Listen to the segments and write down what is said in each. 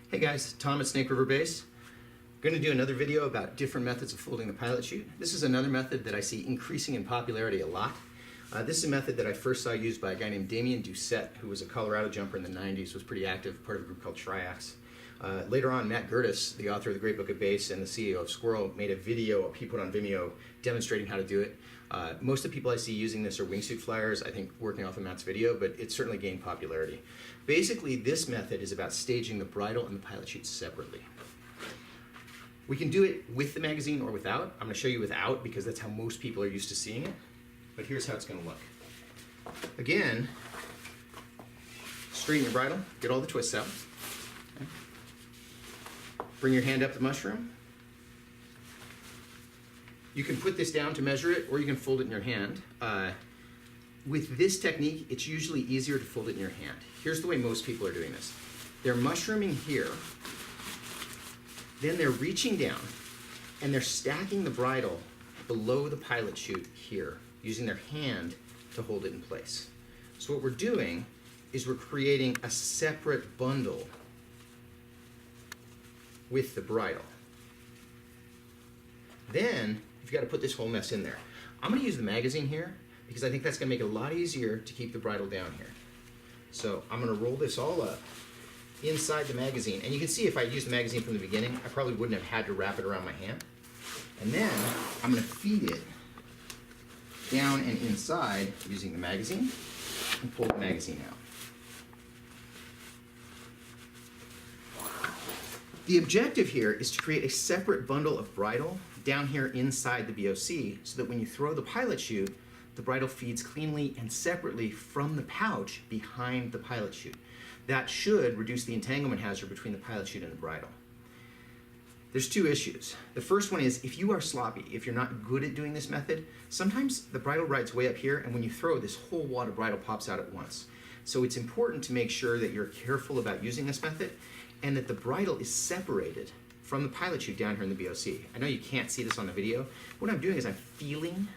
Hey guys, Tom at Snake River Base. I'm going to do another video about different methods of folding the pilot chute. This is another method that I see increasing in popularity a lot. This is a method that I first saw used by a guy named Damien Doucette, who was a Colorado jumper in the 90s, was pretty active, part of a group called Triax. Later on, Matt Gertis, the author of The Great Book of Bass and the CEO of Squirrel, made a video he put on Vimeo demonstrating how to do it. Most of the people I see using this are wingsuit flyers, I think working off of Matt's video, but it certainly gained popularity. Basically, this method is about staging the bridle and the pilot chute separately. We can do it with the magazine or without. I'm going to show you without because that's how most people are used to seeing it. But here's how it's going to look. Again, straighten your bridle, get all the twists out. Okay. Bring your hand up the mushroom. You can put this down to measure it, or you can fold it in your hand. With this technique, it's usually easier to fold it in your hand. Here's the way most people are doing this. They're mushrooming here, then they're reaching down, and they're stacking the bridle below the pilot chute here, using their hand to hold it in place. So what we're doing is we're creating a separate bundle with the bridle. Then you've got to put this whole mess in there. I'm going to use the magazine here because I think that's going to make it a lot easier to keep the bridle down here. So I'm going to roll this all up inside the magazine. And you can see if I used the magazine from the beginning, I probably wouldn't have had to wrap it around my hand. And then I'm going to feed it down and inside using the magazine and pull the magazine out. The objective here is to create a separate bundle of bridle down here inside the BOC so that when you throw the pilot chute, the bridle feeds cleanly and separately from the pouch behind the pilot chute. That should reduce the entanglement hazard between the pilot chute and the bridle. There's two issues. The first one is if you are sloppy, if you're not good at doing this method, sometimes the bridle rides way up here and when you throw, this whole wad of bridle pops out at once. So it's important to make sure that you're careful about using this method and that the bridle is separated from the pilot chute down here in the BOC. I know you can't see this on the video. What I'm doing is I'm feeling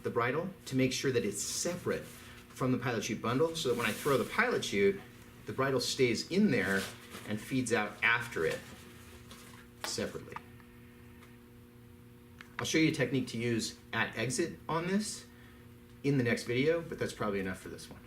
the bridle to make sure that it's separate from the pilot chute bundle so that when I throw the pilot chute, the bridle stays in there and feeds out after it separately. I'll show you a technique to use at exit on this in the next video, but that's probably enough for this one.